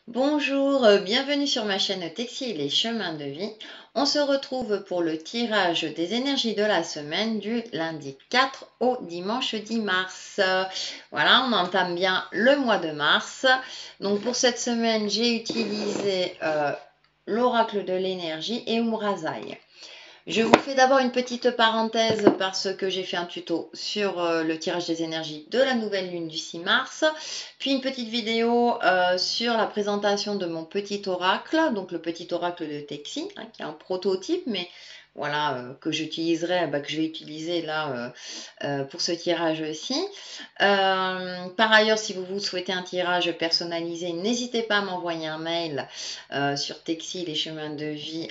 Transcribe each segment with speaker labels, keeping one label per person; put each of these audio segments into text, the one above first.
Speaker 1: Bonjour, bienvenue sur ma chaîne Texi et les chemins de vie. On se retrouve pour le tirage des énergies de la semaine du lundi 4 au dimanche 10 mars. Voilà, on entame bien le mois de mars. Donc pour cette semaine, j'ai utilisé l'oracle de l'énergie et Umrazai. Je vous fais d'abord une petite parenthèse parce que j'ai fait un tuto sur le tirage des énergies de la nouvelle lune du 6 mars, puis une petite vidéo sur la présentation de mon petit oracle, donc le petit oracle de Texi, hein, qui est un prototype, mais voilà, que j'utiliserai, que je vais utiliser là pour ce tirage-ci. Par ailleurs, si vous souhaitez un tirage personnalisé, n'hésitez pas à m'envoyer un mail sur texi les chemins de vie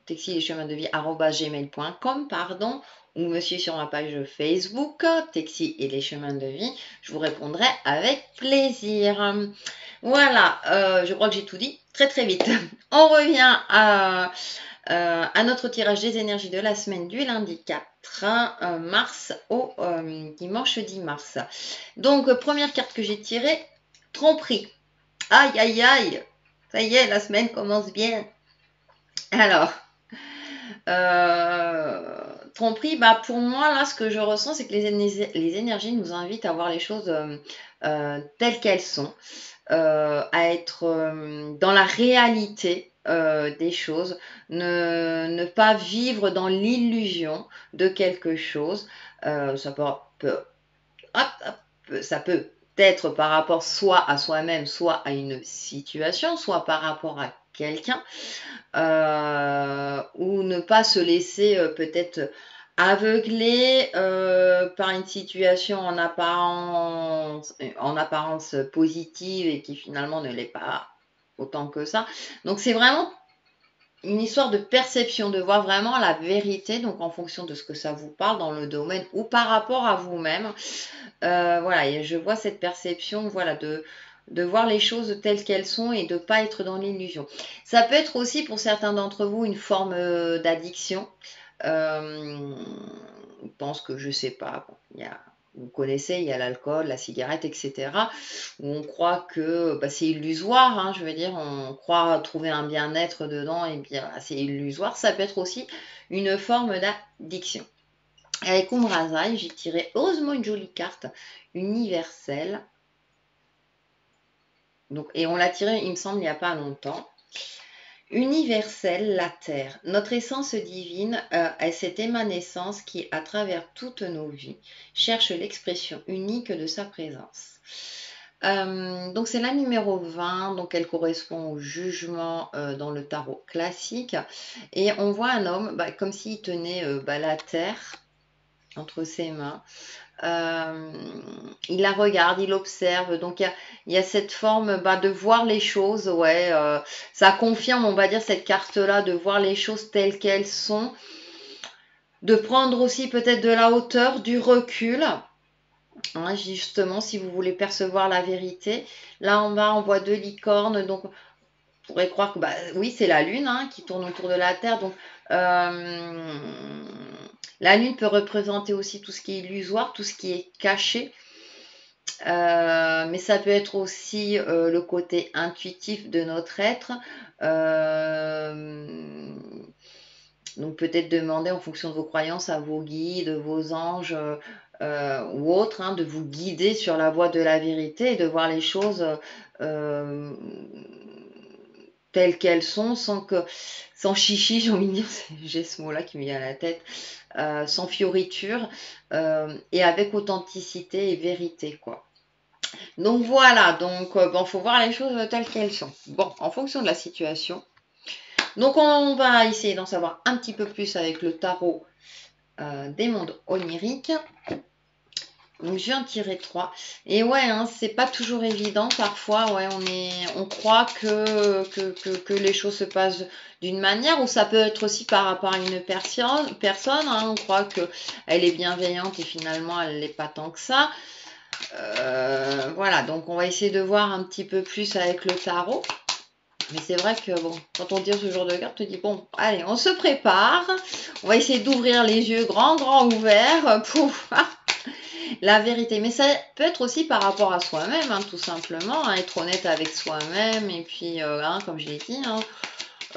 Speaker 1: textilechemins-de-vie@gmail.com, pardon, ou me suivre sur ma page Facebook, Texi et les chemins de vie. Je vous répondrai avec plaisir. Voilà, je crois que j'ai tout dit très très vite. On revient à notre tirage des énergies de la semaine du lundi 4 mars au dimanche 10 mars. Donc, première carte que j'ai tirée, tromperie. Aïe, aïe, aïe. Ça y est, la semaine commence bien. Alors, tromperie, pour moi, là, ce que je ressens, c'est que les énergies nous invitent à voir les choses telles qu'elles sont, à être dans la réalité des choses, ne pas vivre dans l'illusion de quelque chose. Ça peut être par rapport soit à soi-même, soit à une situation, soit par rapport à quelqu'un, ou ne pas se laisser peut-être aveugler par une situation en apparence positive et qui finalement ne l'est pas autant que ça. Donc c'est vraiment une histoire de perception, de voir vraiment la vérité, donc en fonction de ce que ça vous parle dans le domaine ou par rapport à vous-même. Voilà, et je vois cette perception, voilà, de voir les choses telles qu'elles sont et de ne pas être dans l'illusion. Ça peut être aussi pour certains d'entre vous une forme d'addiction. Je pense que je sais pas, vous connaissez, il y a l'alcool, la cigarette, etc. Où on croit que c'est illusoire, hein, je veux dire, on croit trouver un bien-être dedans, et bien c'est illusoire. Ça peut être aussi une forme d'addiction. Avec Umrazai, j'ai tiré heureusement une jolie carte universelle. Donc, et on l'a tiré, il me semble, il n'y a pas longtemps. Universelle, la Terre, notre essence divine est cette émanescence qui, à travers toutes nos vies, cherche l'expression unique de sa présence. Donc c'est la numéro 20, donc elle correspond au jugement dans le tarot classique. Et on voit un homme comme s'il tenait la Terre entre ses mains. Il la regarde, il observe. Donc il y a cette forme de voir les choses. Ouais, ça confirme, on va dire, cette carte-là, de voir les choses telles qu'elles sont, de prendre aussi peut-être de la hauteur, du recul. Hein, justement, si vous voulez percevoir la vérité. Là en bas, on voit deux licornes. Donc on pourrait croire que oui, c'est la Lune qui tourne autour de la Terre. Donc la Lune peut représenter aussi tout ce qui est illusoire, tout ce qui est caché. Mais ça peut être aussi le côté intuitif de notre être. Donc peut-être demander en fonction de vos croyances à vos guides, vos anges ou autres, de vous guider sur la voie de la vérité et de voir les choses telles qu'elles sont, sans chichi, j'ai envie de dire, j'ai ce mot-là qui me vient à la tête, sans fioriture et avec authenticité et vérité, quoi. Donc voilà, donc faut voir les choses telles qu'elles sont. Bon, en fonction de la situation. Donc on va essayer d'en savoir un petit peu plus avec le tarot des mondes oniriques. Donc je viens de tirer 3. Et ouais, c'est pas toujours évident. Parfois, ouais, on croit que les choses se passent d'une manière, ou ça peut être aussi par rapport à une personne. On croit qu'elle est bienveillante et finalement elle n'est pas tant que ça. Voilà, donc on va essayer de voir un petit peu plus avec le tarot. Mais c'est vrai que quand on tire ce genre de carte, on te dit bon, allez, on se prépare. On va essayer d'ouvrir les yeux grands ouverts pour voir La vérité, mais ça peut être aussi par rapport à soi-même, hein, tout simplement, hein, être honnête avec soi-même, et puis, hein, comme je l'ai dit, hein,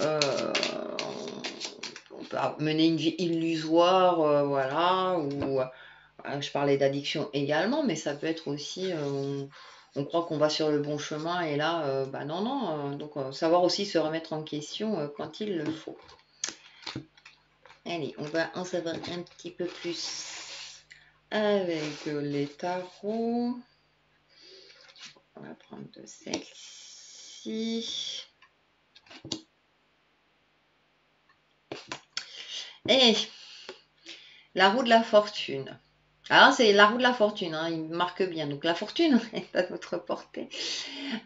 Speaker 1: euh, on peut mener une vie illusoire, voilà, ou je parlais d'addiction également, mais ça peut être aussi, on croit qu'on va sur le bon chemin, et là, bah non, non, donc savoir aussi se remettre en question quand il le faut. Allez, on va en savoir un petit peu plus avec les tarots. On va prendre de celle-ci. Et la roue de la fortune. Alors, c'est la roue de la fortune, hein, il marque bien. Donc, la fortune est à notre portée.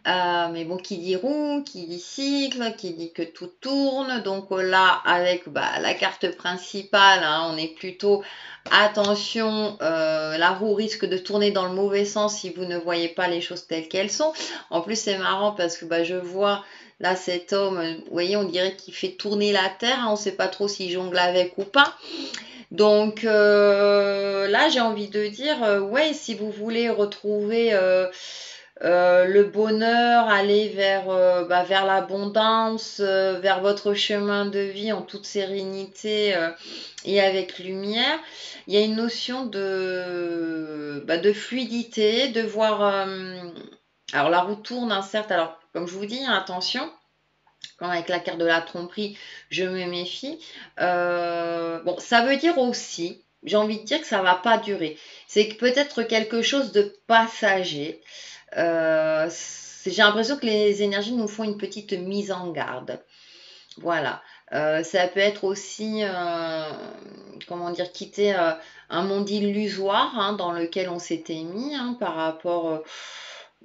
Speaker 1: Mais bon, qui dit roue, qui dit cycle, qui dit que tout tourne. Donc là, avec la carte principale, hein, on est plutôt attention, la roue risque de tourner dans le mauvais sens si vous ne voyez pas les choses telles qu'elles sont. En plus, c'est marrant parce que je vois là cet homme, vous voyez, on dirait qu'il fait tourner la terre, hein, on ne sait pas trop s'il jongle avec ou pas. Donc là, j'ai envie de dire, ouais, si vous voulez retrouver le bonheur, aller vers l'abondance, vers votre chemin de vie en toute sérénité et avec lumière, il y a une notion de fluidité, de voir... alors la roue tourne, hein, certes, alors comme je vous dis, hein, attention. Quand avec la carte de la tromperie, je me méfie. Bon, ça veut dire aussi, j'ai envie de dire que ça ne va pas durer. C'est peut-être quelque chose de passager. J'ai l'impression que les énergies nous font une petite mise en garde. Voilà. Ça peut être aussi, comment dire, quitter un monde illusoire, hein, dans lequel on s'était mis, hein, par rapport,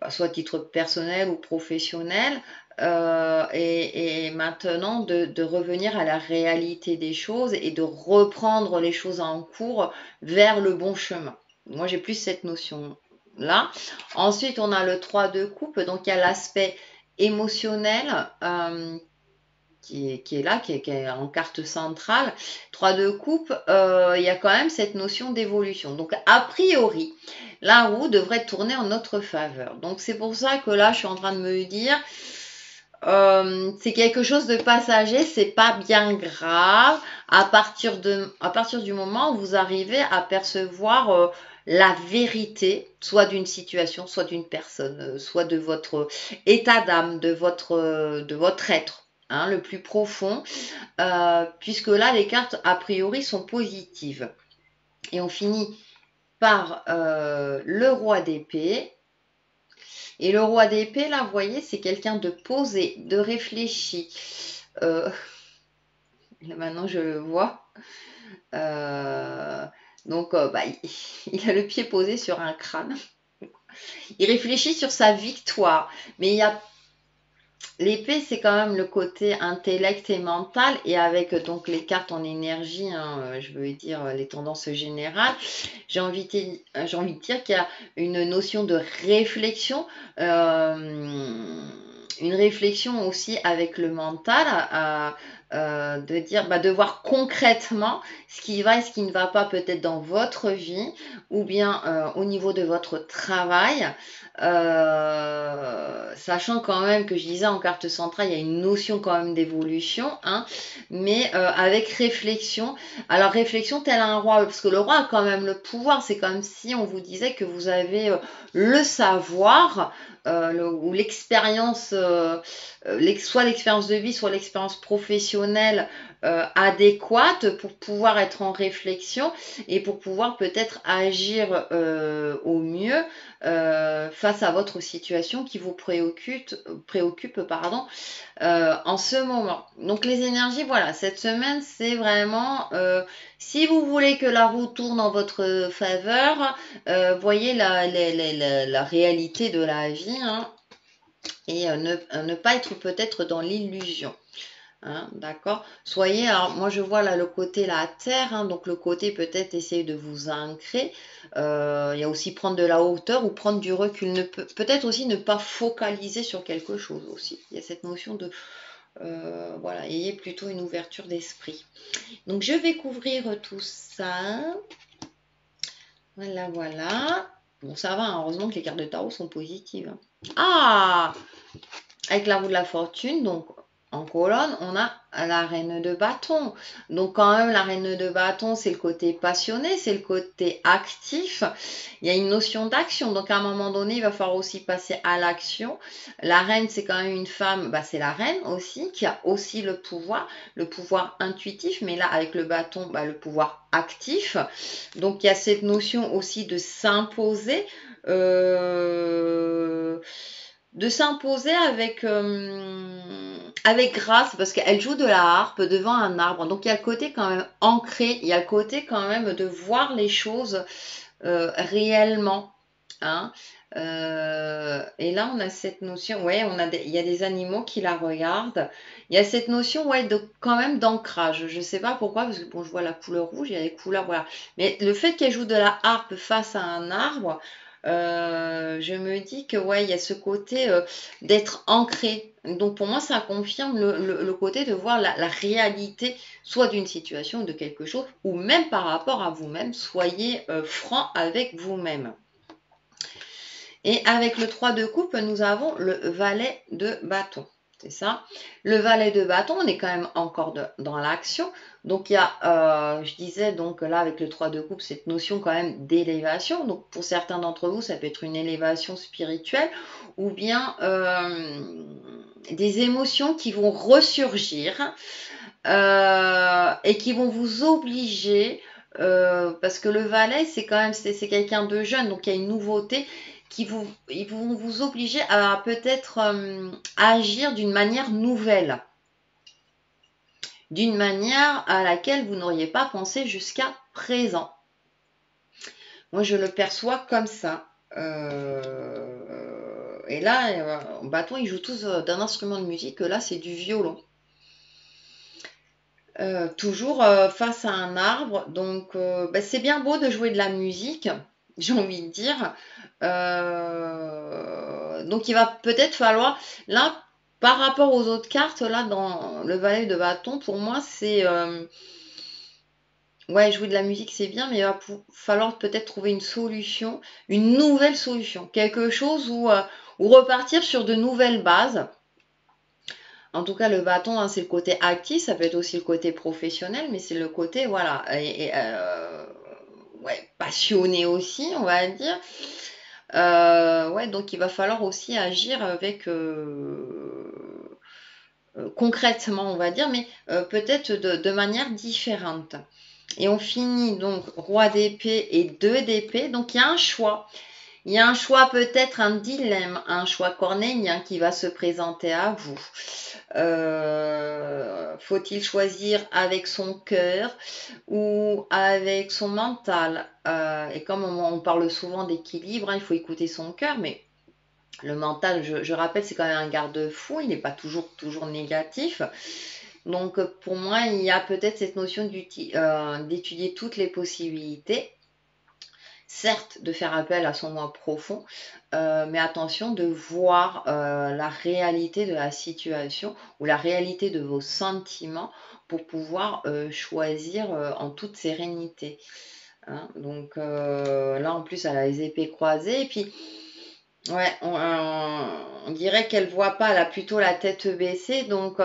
Speaker 1: soit à titre personnel ou professionnel, et maintenant de revenir à la réalité des choses et de reprendre les choses en cours vers le bon chemin. Moi, j'ai plus cette notion-là. Ensuite, on a le 3 de coupe, donc il y a l'aspect émotionnel, qui est là, qui est en carte centrale. 3 de coupe, il y a quand même cette notion d'évolution. Donc, a priori, la roue devrait tourner en notre faveur. Donc, c'est pour ça que là, je suis en train de me dire, c'est quelque chose de passager, c'est pas bien grave. À partir du moment où vous arrivez à percevoir la vérité, soit d'une situation, soit d'une personne, soit de votre état d'âme, de votre être, hein, le plus profond, puisque là, les cartes, a priori, sont positives. Et on finit par le roi d'épée. Et le roi d'épée, là, vous voyez, c'est quelqu'un de posé, de réfléchi. Là, maintenant, je le vois. Donc, il a le pied posé sur un crâne. Il réfléchit sur sa victoire. Mais il y a l'épée, c'est quand même le côté intellect et mental, et avec donc les cartes en énergie, hein, je veux dire les tendances générales, j'ai envie de dire qu'il y a une notion de réflexion, une réflexion aussi avec le mental, de dire, de voir concrètement ce qui va et ce qui ne va pas peut-être dans votre vie, ou bien au niveau de votre travail. Sachant quand même que je disais en carte centrale, il y a une notion quand même d'évolution, hein, mais avec réflexion. Alors réflexion tel un roi, parce que le roi a quand même le pouvoir, c'est comme si on vous disait que vous avez le savoir, ou l'expérience, soit l'expérience de vie, soit l'expérience professionnelle adéquate pour pouvoir être en réflexion et pour pouvoir peut-être agir au mieux face à votre situation qui vous préoccupe pardon, en ce moment. Donc les énergies, voilà, cette semaine, c'est vraiment, si vous voulez que la roue tourne en votre faveur, voyez la réalité de la vie, hein, et ne pas être peut-être dans l'illusion. Hein, d'accord. Soyez, alors moi je vois là le côté la terre, hein, donc le côté peut-être essayer de vous ancrer. Il y a aussi prendre de la hauteur ou prendre du recul. Peut-être aussi ne pas focaliser sur quelque chose aussi. Il y a cette notion de voilà, ayez plutôt une ouverture d'esprit. Donc je vais couvrir tout ça. Voilà, voilà. Bon, ça va, hein, heureusement que les cartes de tarot sont positives. Ah! Avec la roue de la fortune, donc en colonne, on a la reine de bâton. Donc quand même, la reine de bâton, c'est le côté passionné, c'est le côté actif. Il y a une notion d'action. Donc à un moment donné, il va falloir aussi passer à l'action. La reine, c'est quand même une femme, bah, c'est la reine aussi, qui a aussi le pouvoir intuitif, mais là, avec le bâton, bah, le pouvoir actif. Donc il y a cette notion aussi euh, de s'imposer avec grâce, parce qu'elle joue de la harpe devant un arbre. Donc il y a le côté quand même ancré, il y a le côté quand même de voir les choses réellement. Hein. Et là, on a cette notion, ouais, il y a des animaux qui la regardent. Il y a cette notion, ouais, de quand même d'ancrage. Je sais pas pourquoi, parce que bon, je vois la couleur rouge, il y a les couleurs, voilà. Mais le fait qu'elle joue de la harpe face à un arbre, je me dis que ouais, il y a ce côté d'être ancré. Donc pour moi, ça confirme le côté de voir la réalité, soit d'une situation ou de quelque chose, ou même par rapport à vous-même. Soyez franc avec vous-même. Et avec le 3 de coupe, nous avons le valet de bâton. C'est ça. Le valet de bâton, on est quand même encore dans l'action. Donc il y a, je disais donc là avec le 3 de coupe, cette notion quand même d'élévation. Donc pour certains d'entre vous, ça peut être une élévation spirituelle ou bien des émotions qui vont ressurgir et qui vont vous obliger, parce que le valet, c'est quand même c'est quelqu'un de jeune, donc il y a une nouveauté ils vont vous obliger à peut-être agir d'une manière nouvelle, d'une manière à laquelle vous n'auriez pas pensé jusqu'à présent. Moi, je le perçois comme ça. Et là, bâton, ils jouent tous d'un instrument de musique. Là, c'est du violon. Toujours face à un arbre. Donc, bah, c'est bien beau de jouer de la musique, j'ai envie de dire. Donc, il va peut-être falloir, là, par rapport aux autres cartes, là, dans le valet de bâton, pour moi, c'est... ouais, jouer de la musique, c'est bien, mais il va falloir peut-être trouver une solution, une nouvelle solution. Quelque chose où repartir sur de nouvelles bases. En tout cas, le bâton, hein, c'est le côté actif, ça peut être aussi le côté professionnel, mais c'est le côté, voilà, ouais, passionné aussi, on va dire. Ouais, donc il va falloir aussi agir avec concrètement, on va dire, mais peut-être de manière différente. Et on finit donc roi d'épée et 2 d'épée. Donc il y a un choix. Il y a un choix, peut-être un dilemme, un choix cornélien qui va se présenter à vous. Faut-il choisir avec son cœur ou avec son mental? Et comme on parle souvent d'équilibre, hein, il faut écouter son cœur, mais le mental, je rappelle, c'est quand même un garde-fou, il n'est pas toujours négatif. Donc pour moi, il y a peut-être cette notion d'étudier toutes les possibilités. Certes, de faire appel à son moi profond, mais attention de voir la réalité de la situation ou la réalité de vos sentiments pour pouvoir choisir en toute sérénité. Hein. Donc là, en plus, elle a les épées croisées. Et puis, ouais, on dirait qu'elle voit pas, elle a plutôt la tête baissée. Donc,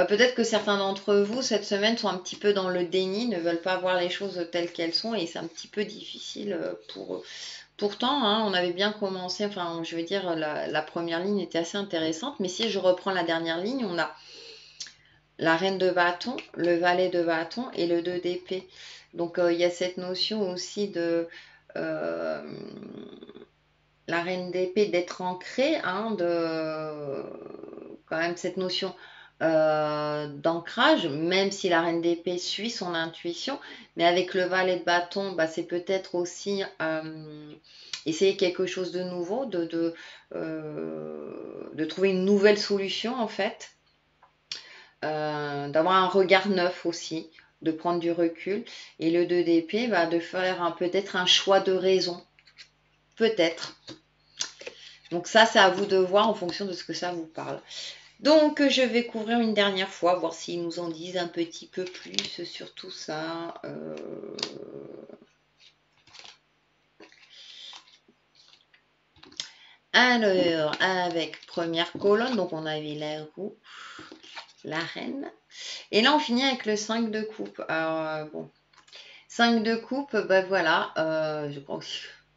Speaker 1: peut-être que certains d'entre vous, cette semaine, sont un petit peu dans le déni, ne veulent pas voir les choses telles qu'elles sont, et c'est un petit peu difficile pour eux. Pourtant, hein, on avait bien commencé, enfin, je veux dire, la première ligne était assez intéressante, mais si je reprends la dernière ligne, on a la reine de bâton, le valet de bâton et le 2 d'épée. Donc, il y a cette notion aussi de euh, la reine d'épée d'être ancrée, hein, de quand même cette notion d'ancrage, même si la reine d'épée suit son intuition, mais avec le valet de bâton, bah, c'est peut-être aussi essayer quelque chose de nouveau, de trouver une nouvelle solution en fait, d'avoir un regard neuf aussi, de prendre du recul, et le 2 d'épée, bah, de faire peut-être un choix de raison, peut-être. Donc ça, c'est à vous de voir en fonction de ce que ça vous parle. Donc, je vais couvrir une dernière fois, voir s'ils nous en disent un petit peu plus sur tout ça. Alors, avec première colonne, donc on avait la roue, la reine. Et là, on finit avec le 5 de coupe. Alors, bon, 5 de coupe, bah voilà, je crois que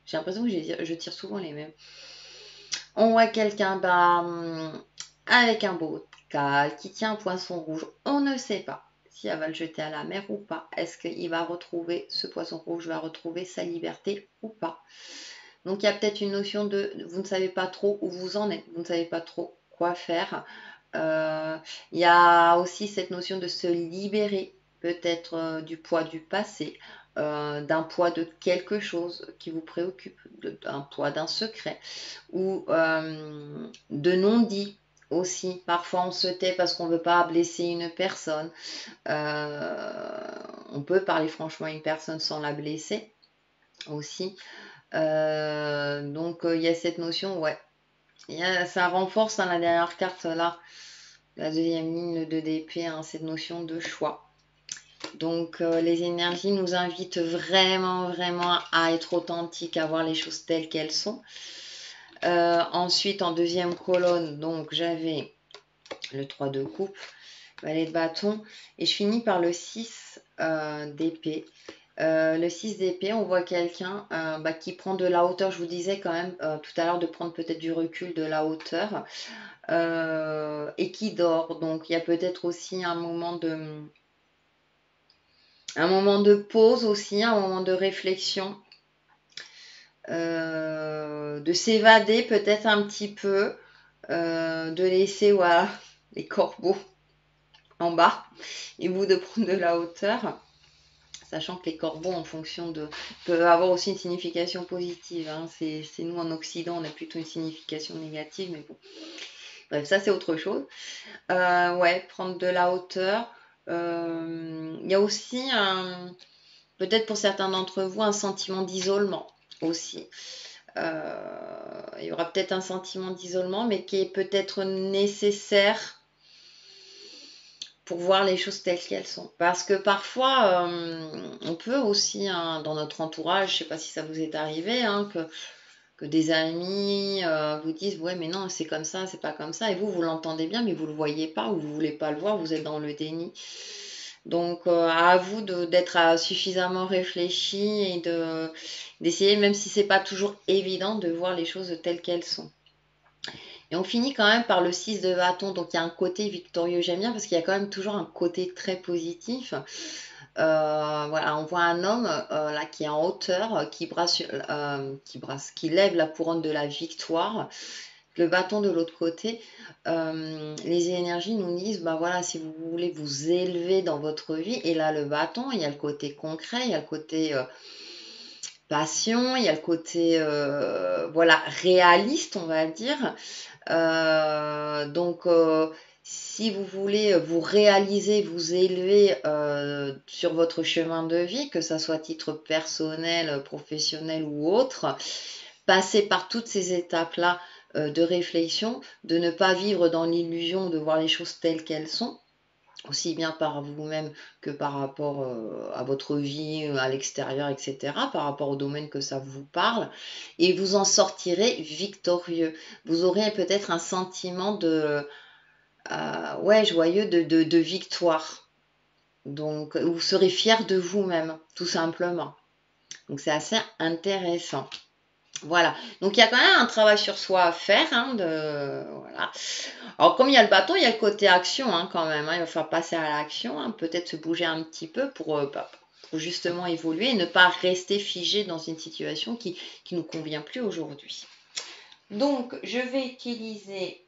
Speaker 1: j'ai l'impression que je tire souvent les mêmes. On voit quelqu'un bah, avec un bocal qui tient un poisson rouge. On ne sait pas si elle va le jeter à la mer ou pas. Est-ce qu'il va retrouver, ce poisson rouge va retrouver sa liberté ou pas? Donc il y a peut-être une notion de vous ne savez pas trop où vous en êtes, vous ne savez pas trop quoi faire. Il y a aussi cette notion de se libérer peut-être du poids du passé, d'un poids de quelque chose qui vous préoccupe, d'un poids d'un secret ou de non-dit aussi. Parfois on se tait parce qu'on ne veut pas blesser une personne. On peut parler franchement à une personne sans la blesser aussi. Donc il y a cette notion, ouais. Ça renforce la dernière carte là, la deuxième ligne de d'épée, cette notion de choix. Donc les énergies nous invitent vraiment, vraiment à être authentiques, à voir les choses telles qu'elles sont. Ensuite, en deuxième colonne, donc j'avais le 3 de coupe, valet de bâton, et je finis par le 6 d'épée. Le 6 d'épée, on voit quelqu'un qui prend de la hauteur. Je vous disais quand même tout à l'heure de prendre peut-être du recul, de la hauteur, et qui dort. Donc il y a peut-être aussi un moment de pause aussi, un moment de réflexion, de s'évader peut-être un petit peu, de laisser voilà, les corbeaux en bas et vous de prendre de la hauteur. Sachant que les corbeaux, en fonction de, peuvent avoir aussi une signification positive. C'est nous en Occident, on a plutôt une signification négative, mais bon. Bref, ça c'est autre chose. Ouais, prendre de la hauteur. Il y a aussi, peut-être pour certains d'entre vous, un sentiment d'isolement aussi. Il y aura peut-être un sentiment d'isolement, mais qui est peut-être nécessaire pour voir les choses telles qu'elles sont. Parce que parfois, on peut aussi, dans notre entourage, je ne sais pas si ça vous est arrivé, que des amis vous disent ouais mais non c'est comme ça, c'est pas comme ça, et vous l'entendez bien mais vous le voyez pas ou vous voulez pas le voir, vous êtes dans le déni. Donc à vous d'être suffisamment réfléchi et d'essayer, même si c'est pas toujours évident, de voir les choses telles qu'elles sont. Et on finit quand même par le 6 de bâton, donc il y a un côté victorieux, j'aime bien parce qu'il y a quand même toujours un côté très positif. Voilà, on voit un homme là qui est en hauteur, qui lève la couronne de la victoire, le bâton de l'autre côté. Les énergies nous disent, bah voilà, si vous voulez vous élever dans votre vie, et là le bâton, il y a le côté concret, il y a le côté passion, il y a le côté voilà réaliste, on va dire. Donc, si vous voulez vous réaliser, vous élever sur votre chemin de vie, que ça soit à titre personnel, professionnel ou autre, passez par toutes ces étapes-là de réflexion, de ne pas vivre dans l'illusion de voir les choses telles qu'elles sont, aussi bien par vous-même que par rapport à votre vie, à l'extérieur, etc., par rapport au domaine que ça vous parle, et vous en sortirez victorieux. Vous aurez peut-être un sentiment ouais, joyeux de victoire. Donc, vous serez fier de vous-même, tout simplement. Donc, c'est assez intéressant. Voilà. Donc, il y a quand même un travail sur soi à faire. Voilà. Alors, comme il y a le bâton, il y a le côté action quand même. Il va falloir passer à l'action, peut-être se bouger un petit peu pour justement évoluer et ne pas rester figé dans une situation qui ne nous convient plus aujourd'hui. Donc, je vais utiliser,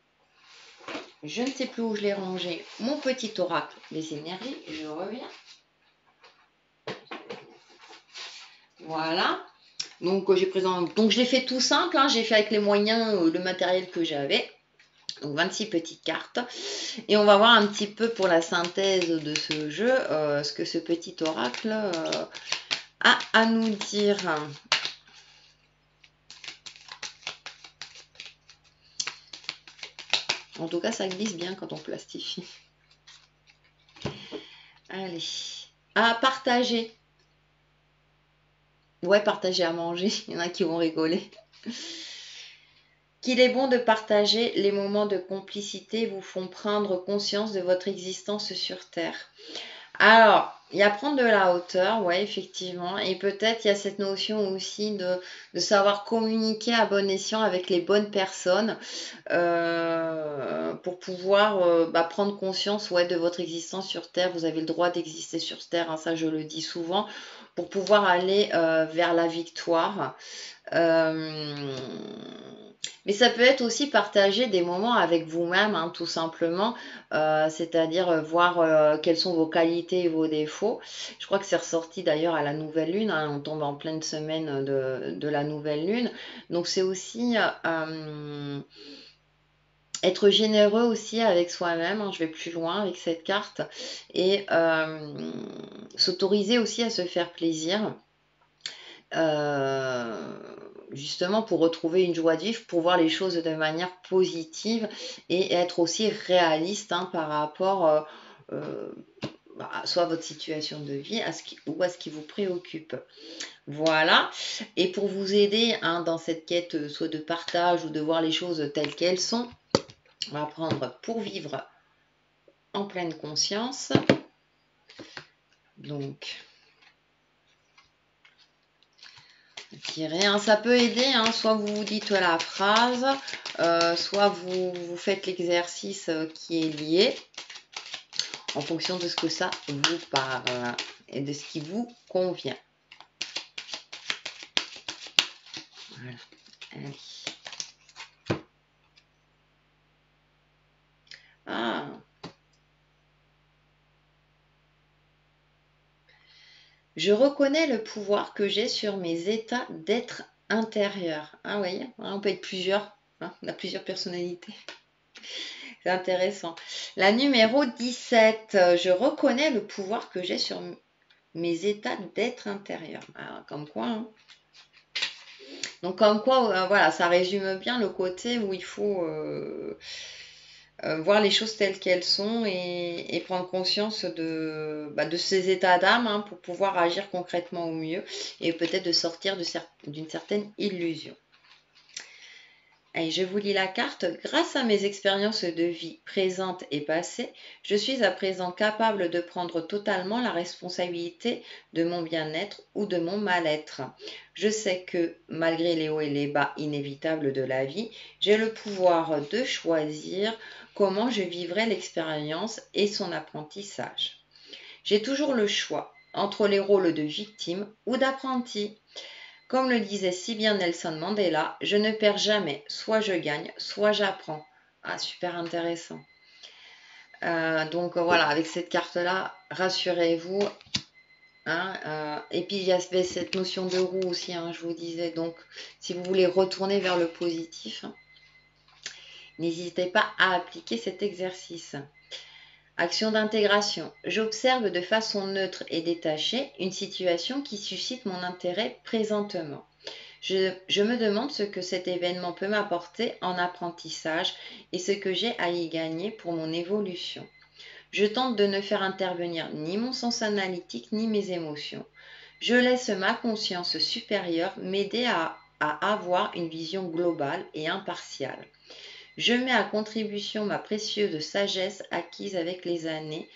Speaker 1: je ne sais plus où je l'ai rangé, mon petit oracle des énergies. Je reviens. Voilà. Donc, donc je l'ai fait tout simple. J'ai fait avec les moyens, le matériel que j'avais. Donc 26 petites cartes. Et on va voir un petit peu pour la synthèse de ce jeu ce que ce petit oracle a à nous dire. En tout cas, ça glisse bien quand on plastifie. Allez. À partager. Ouais, partager à manger. Il y en a qui vont rigoler. qu'il est bon de partager les moments de complicité vous font prendre conscience de votre existence sur Terre. Alors, il y a prendre de la hauteur, ouais, effectivement. Et peut-être il y a cette notion aussi de savoir communiquer à bon escient avec les bonnes personnes pour pouvoir prendre conscience, ouais, de votre existence sur Terre. Vous avez le droit d'exister sur Terre, hein, ça je le dis souvent, pour pouvoir aller vers la victoire. Euh, mais ça peut être aussi partager des moments avec vous-même, hein, tout simplement, c'est-à-dire voir quelles sont vos qualités et vos défauts. Je crois que c'est ressorti d'ailleurs à la nouvelle lune, hein, on tombe en pleine semaine de la nouvelle lune. Donc c'est aussi être généreux aussi avec soi-même, hein, je vais plus loin avec cette carte, et s'autoriser aussi à se faire plaisir. Euh, justement pour retrouver une joie de vivre, pour voir les choses de manière positive et être aussi réaliste, hein, par rapport soit à votre situation de vie ou à ce qui vous préoccupe. Voilà. Et pour vous aider, hein, dans cette quête soit de partage ou de voir les choses telles qu'elles sont, on va prendre pour vivre en pleine conscience. Donc, tirer, hein, ça peut aider, hein, soit vous vous dites la phrase, soit vous faites l'exercice qui est lié en fonction de ce que ça vous parle et de ce qui vous convient. Voilà. Allez. Ah. Je reconnais le pouvoir que j'ai sur mes états d'être intérieur. Ah oui, on peut être plusieurs, hein, on a plusieurs personnalités. C'est intéressant. La numéro 17, je reconnais le pouvoir que j'ai sur mes états d'être intérieur. Alors, comme quoi, hein. Donc comme quoi, voilà, ça résume bien le côté où il faut voir les choses telles qu'elles sont et prendre conscience de ces états d'âme, hein, pour pouvoir agir concrètement au mieux et peut-être de sortir d'une certaine illusion. Et je vous lis la carte. Grâce à mes expériences de vie présentes et passées, je suis à présent capable de prendre totalement la responsabilité de mon bien-être ou de mon mal-être. Je sais que, malgré les hauts et les bas inévitables de la vie, j'ai le pouvoir de choisir comment je vivrai l'expérience et son apprentissage. J'ai toujours le choix entre les rôles de victime ou d'apprenti. Comme le disait si bien Nelson Mandela, je ne perds jamais, soit je gagne, soit j'apprends. Ah, super intéressant. Donc voilà, avec cette carte-là, rassurez-vous. Hein, et puis il y a cette notion de roue aussi, hein, je vous disais. Donc si vous voulez retourner vers le positif, hein, n'hésitez pas à appliquer cet exercice. Action d'intégration. J'observe de façon neutre et détachée une situation qui suscite mon intérêt présentement. Je me demande ce que cet événement peut m'apporter en apprentissage et ce que j'ai à y gagner pour mon évolution. Je tente de ne faire intervenir ni mon sens analytique ni mes émotions. Je laisse ma conscience supérieure m'aider à avoir une vision globale et impartiale. Je mets à contribution ma précieuse sagesse acquise avec les années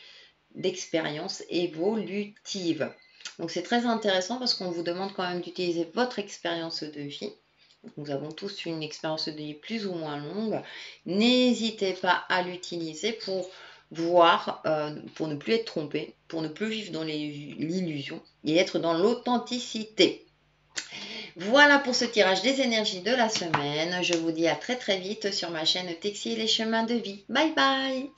Speaker 1: d'expérience évolutive. Donc c'est très intéressant parce qu'on vous demande quand même d'utiliser votre expérience de vie. Nous avons tous une expérience de vie plus ou moins longue. N'hésitez pas à l'utiliser pour voir, pour ne plus être trompé, pour ne plus vivre dans l'illusion et être dans l'authenticité. Voilà pour ce tirage des énergies de la semaine. Je vous dis à très très vite sur ma chaîne Texi et les chemins de vie. Bye bye!